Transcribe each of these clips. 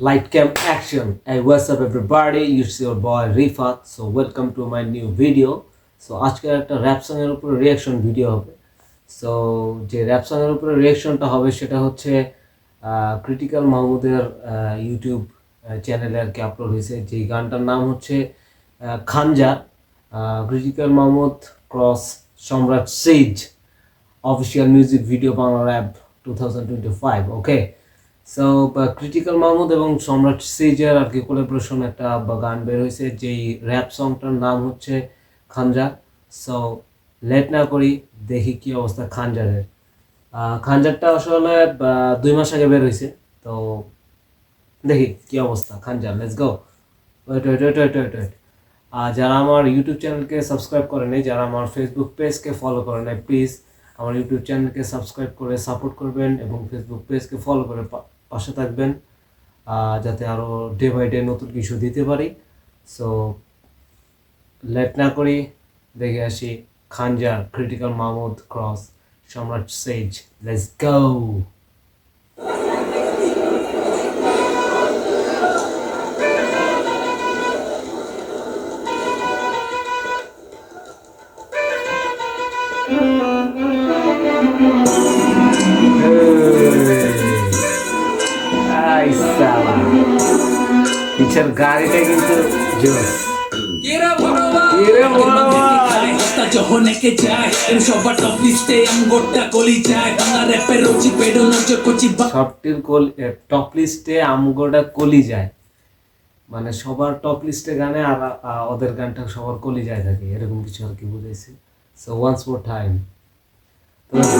Light cam action. Hey, what's up everybody? It's your boy Rifat. So welcome to my new video. So আজকে একটা rap song এর উপর reaction video হবে। So যে rap song এর উপর রিঅ্যাকশনটা হবে সেটা হচ্ছে ক্রিটিক্যাল মাহমুদের ইউটিউব চ্যানেলে আর কি আপলোড হয়েছে। যে গানটার নাম হচ্ছে খানজার। ক্রিটিক্যাল মাহমুদ ক্রস সম্রাট সিজ official music video Bangla rap 2025। Okay, so critical Mahmud এবং সম্রাট সিজের আর কি কোলাবোরেশন একটা গান বের হয়েছে, যেই র্যাপ সংটার নাম হচ্ছে খানজার। সো লেট না করি, দেখি কি অবস্থা খানজারের। খানজারটা আসলে 2 মাস আগে বের হয়েছে, তো দেখি কি অবস্থা খানজার। Let's go. ওয়েট। যারা আমার ইউটিউব চ্যানেলকে সাবস্ক্রাইব করে নাই, যারা আমার ফেসবুক পেজকে ফলো করে নাই, প্লিজ আমার ইউটিউব চ্যানেলকে সাবস্ক্রাইব করে সাপোর্ট করবেন এবং ফেসবুক পেজকে ফলো করে পাশে থাকবেন, যাতে আরও ডে বাই ডে নতুন কিছু দিতে পারি। সো লেট না করি, দেখে আসি খানজার ক্রিটিক্যাল মাহমুদ ক্রস সম্রাট সেজ। Let's go. পিছের গাড়িটা কিন্তু জোস। টপ লিস্টে আমগোটা কলি যায়, মানে সবার টপ লিস্টে গানে আর ওদের গানটা সবার কলি যায় থাকে, এরকম কিছু আর কি বুঝাইছে। সো ওয়ান্স মোর টাইম,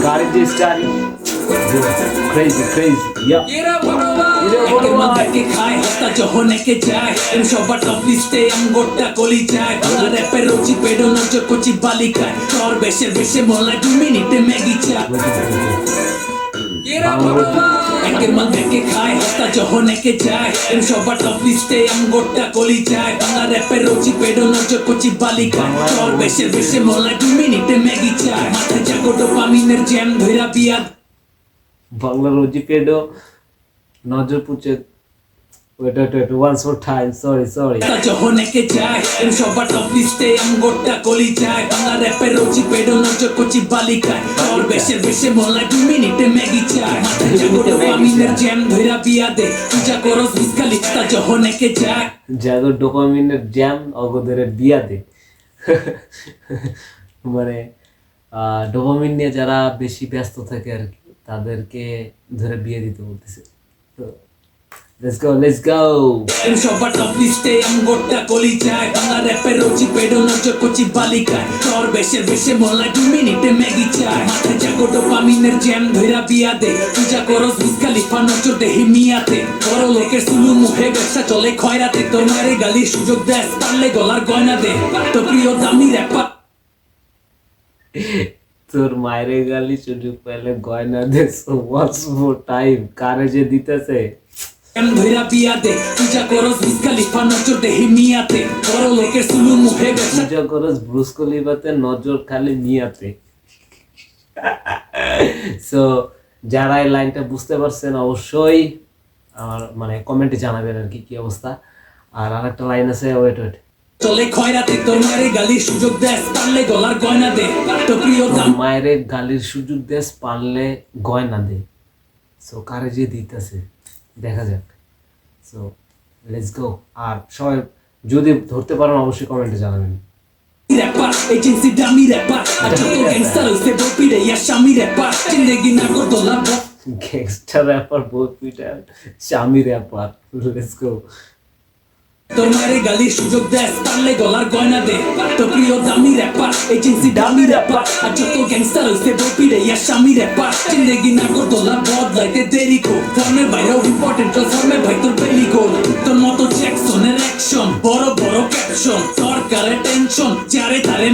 গাড়ি যে স্টারিং crazy yeah খায় হস্তা জহনে কে যায় এর সবার টপ লিস্টে আমগোটা কলি যায় বাংলা র‍্যাপের রুচি পেডো নজর কোচি বালিকায় তোর বেশে মোলা 2 মিনিটে ম্যাগি চা একের মধ্যে কে খায় হস্তা জহনে কে যায় এর সবার টপ লিস্টে আমগোটা কলি যায় বাংলা র‍্যাপের রুচি পেডো নজর কোচি বালিকায় তোর বেশে মোলা 2 মিনিটে ম্যাগি চা মাথায় জাগো ডোপামিনের জ্যাম ধইরা বিয়া বাংলা রোজি পেডো নজর পুচে। Wait once more time, sorry জহনে কে যায় এর সবার টপ লিস্টে আমগোটা কলি যায় বাংলা র‍্যাপের রুচি পেডো নজর কোচি বালিকায় তোর বেশে মোলা 2 মিনিটে ম্যাগি চা মাথায় জাগো ডোপামিনের জ্যাম ধইরা বিয়া দে পূজা করস বিস্কালিস্তা জহনে কে যায় জাগো ডোপামিনের জ্যাম অগদের বিয়া দে। মানে ডোপামিন নিয়ে যারা বেশি ব্যস্ত থাকে আর কি, তাদেরকে ধরে বিয়ে দিতে বলতেছে। তো লেটস গো এর সবার টপ লিস্টে আমগোটা কলি যায় বাংলা র‍্যাপের রুচি পেডো নজর কোচি বালিকায় তোর বেশে মোলা 2 মিনিটে ম্যাগি চা মাথায় জাগো ডোপামিনের জ্যাম ধইরা বিয়া দে পূজা করস বিস্কালিফা নজর দেহি মিয়াতে বড় লোকের সুলু মুখে ব্যবসা চলে খয়রাতে তোর মারে গালি সুযোগ দেস পারলে গলার গয়না দে তো প্রিয় দামি র‍্যাপার তোর মায়ের গালি সুযোগ পেলে গয়না দে। সো হোয়াটস মোর টাইম, কারে যে দিতেছে ধইরা বিয়া দে পূজা করস বিস্কালিফা নজর দেহি মিয়াতে বড় লোকের সুলু মুখে ব্যবসা পূজা করস ব্রুস খলিফাতে নজর খালি মিয়াতে। সো যারা এই লাইনটা বুঝতে পারছেন অবশ্যই আমার মানে কমেন্টে জানাবেন আর কি অবস্থা। আর আরেকটা লাইন আছে, ওয়েট চলে খয়রাতে তোর মায়ের গালির সুযোগ দেস পারলে গলার গয়না দে তো প্রিয় মায়ের গালির সুযোগ দেস পারলে গয়না দে। সো কারে যে দিতেছে দেখা যাক। So let's go. আর সবাই যদি ধরতে পারেন অবশ্যই কমেন্টে জানাবেন। র‍্যাপার এজেন্সি ডামি র‍্যাপার আর যত গ্যাংস্টার হইছে বপিরে ইয়া স্বামী র‍্যাপার জিন্দেগি না কর দোলা গ্যাংস্টার র‍্যাপার বপিটার স্বামী র‍্যাপার। Let's go. তোর মায়ের গালির সুযোগ দেস পারলে গলার গয়না দে তো প্রিয় দামি র‍্যাপার এজেন্সি ডামি র‍্যাপার আর যত গ্যাংস্টার হইছে বপিরে ইয়া স্বামী র‍্যাপার জিন্দেগি না কর দোলা বদলাইতে দেরি কো ফর্মের বাইরেও ইম্পর্টেন্ট ফর্মে ভাই তোর বেলি গোল তোর মতো জ্যাকসনের অ্যাকশন বড় ক্যাপশন সরকারের টেনশন যারে তারে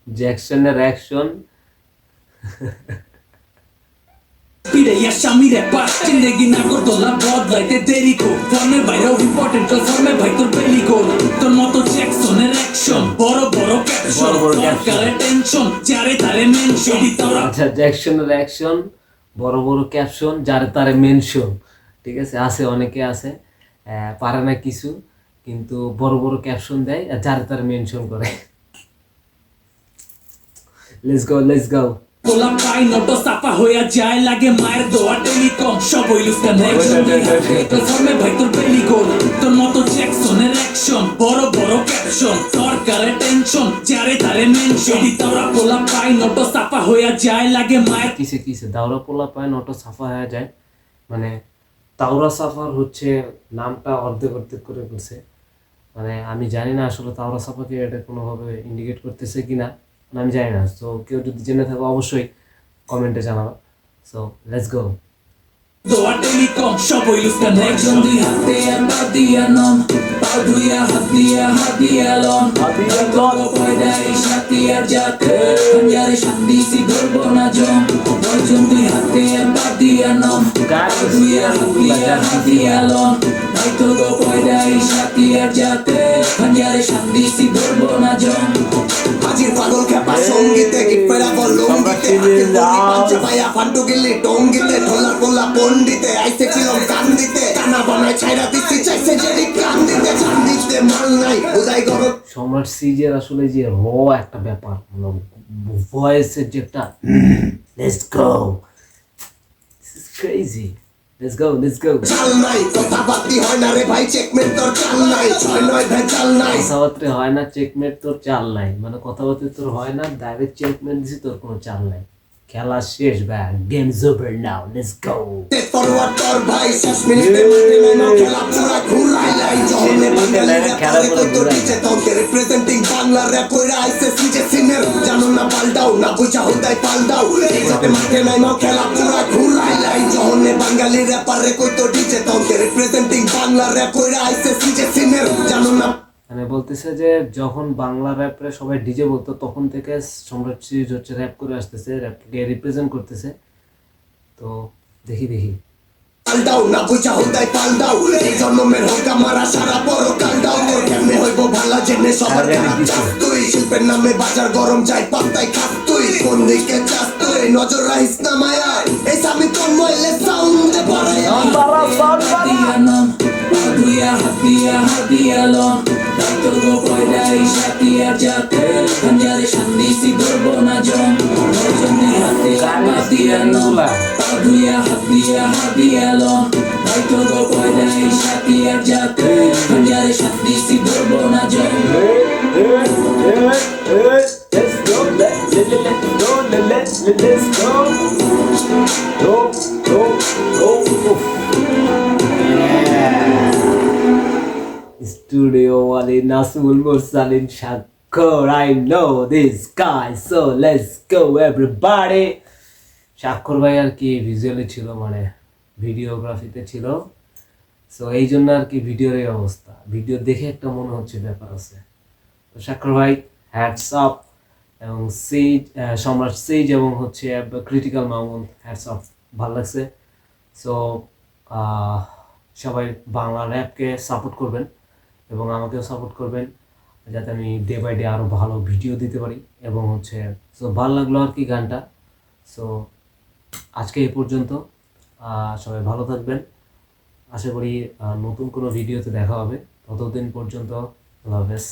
জ্যাকসনের অ্যাকশন পিরে ইয়া স্বামী র‍্যাপার জিন্দেগি না কর দোলা বদলাইতে দেরি কো ফর্মের বাইরেও ইম্পর্টেন্ট ফর্মে ভাই তোর বেলি গোল তোর মতো জ্যাকসনের অ্যাকশন বড় ক্যাপশন সরকারের টেনশন যারে তারে মেনশন। আচ্ছা, জ্যাকসনের অ্যাকশন বড় ক্যাপশন যারে তারে মেনশন। ঠিক আছে, আছে অনেকে আছে পারে না কিছু, কিন্তু বড় বড় ক্যাপশন দেয় আর যার তার মেনশন করে। Let's go. পোলা পাই নটো সাফা হইয়া যায় লাগে মায়ের দোয়া টেলিকম সব হইল কানেকশন প্ল্যাটফর্মে ভাই তোর বেলি গোল তোর মতো জ্যাকসনের অ্যাকশন বড় বড় ক্যাপশন সরকারের টেনশন যারে তারে মেনশন তোরা পোলা পাই নটো সাফা হইয়া যায় লাগে মায়ের কিসে দাউরা পোলা পায় নটো সাফা হয়ে যায়, মানে তাওরা সাফার হচ্ছে নামটা অর্ধেক অর্ধেক করে করছে, মানে আমি জানি না আসলে তাওরা সাফাকে এটা কোনোভাবে ইন্ডিকেট করতেছে কিনা, আমি জানি না। তো কেউ যদি জেনে থাকো অবশ্যই কমেন্টে জানাবো। So let's go. দোয়া টেলিকম সব হইল কানেকশন দুই হাতে পা দিয়া নম পা ধুইয়া হাত দিয়া লম পয়দা ইশাতি আর যাতে যারে শান্তি সি ধরবো না জম বলছুন দুই হাতে পা দিয়া নম পা ধুইয়া হাত দিয়া লম ভাই তো গো পয়দা ইশাতি আর যাতে যারে শান্তি সি ধরবো না জম আজির পাগল খেপা সঙ্গীতে গিফেরা বলঙ্গিতে পাঞ্চা ভাইয়া ফান্টু গিল্লি টঙ্গিতে ঢোলার পোলা পন্ডিতে আইসে ছিলাম কান দিতে কানা বানায় ছাইরা দিচ্ছি চাইছে জেরি কান দিতে জান দিতে মাল নাই উদয় গরম সম্রাট সিজের আসলে যে র একটা ব্যাপার, ভয়েসের যে একটা let's go, this is crazy, let's go. চাল নাই কথা বাতি হয় না রে ভাই চেকমেট তোর চাল নাই 6-9 ভাই চাল নাই কথাবার্তা হয় না চেকমেট তোর চাল নাই, মানে কথাবার্তা তোর হয় না, ডাইরেক্ট চেকমেট দিছি তোর কোনো চাল নাই, খেলা শেষ ভাই, games over now, let's go. Take forward তোর ভাই 6 মিনিটে মাঠে নামা খেলা পুরা ঘুরাই লাই জহনে বাঙালিরা পারে কত ডিজে তোকে রিপ্রেজেন্টিং বাংলা র্যাপ কইরা আইছে সিজে সিনের জানো না পাল্টাও না বুঝা হতাই পাল্টাও এই যাতে মাঠে নামা খেলা পুরা ঘুরাই লাই জহনে বাঙালিরা পারে কত ডিজে তোকে রিপ্রেজেন্টিং বাংলা র্যাপ কইরা আইছে সিজে সিনের জানো না মানে বলতেছে যে যখন বাংলা র্যাপে সবাই ডিজে বলতো তখন থেকে সম্রাট সিরিজ হচ্ছে র্যাপ করে আসতেছে, র্যাপকে রিপ্রেজেন্ট করতেছে। তো দেখি পাল্টাও না বুঝা হতাই পাল্টাও এই জন্মের হোক আমার সারা বড় কালটাও তোর কেমনে হইব ভালো জেনে সবার খারাপ চাস তুই শিল্পের নামে বাজার গরম চাই পাত্তাই খাস তুই কোন দিকে চাস তুই নজর রাখিস না মায়া এই সামি তোর মইলে সাউন্ডে পড়ে হাত দিয়া লম তোর গো পয়দা ইশাতি আর যাতে যারে শান্তি সি ধরবো না জম জন্যে হাতে হাত দিয়া লম ধুইয়া হাত দিয়া লম ভাই তোর গো পয়দা ইশাতি আর যাতে যারে শান্তি সি ধরবো না জম Studio Wali Nasul Mursalin Shakur, I know this guy, so let's go everybody. শাক্কর ভাই আর কি ভিজুয়ালি ছিল, মানে ভিডিওগ্রাফিতে ছিল, সো এই জন্য আর কি ভিডিওর এই অবস্থা, ভিডিও দেখে একটা মনে হচ্ছে ব্যাপার আছে। তো শাক্কর ভাই হ্যাটস আপ, এবং সিজ সম্রাট সিজ এবং হচ্ছে ক্রিটিক্যাল মামুন হ্যাটস আপ, ভালো লাগছে। সো সবাই বাংলা র্যাপকে সাপোর্ট করবেন এবং আমাকেও সাপোর্ট করবেন, যাতে আমি ডে বাই ডে আরও ভালো ভিডিও দিতে পারি। এবং হচ্ছে সো ভালো লাগলো আর কি গানটা। সো আজকে এই পর্যন্ত, সবাই ভালো থাকবেন, আশা করি নতুন কোনো ভিডিওতে দেখা হবে। ততদিন পর্যন্ত আল্লাহ হাফেজ,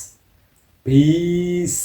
পিস।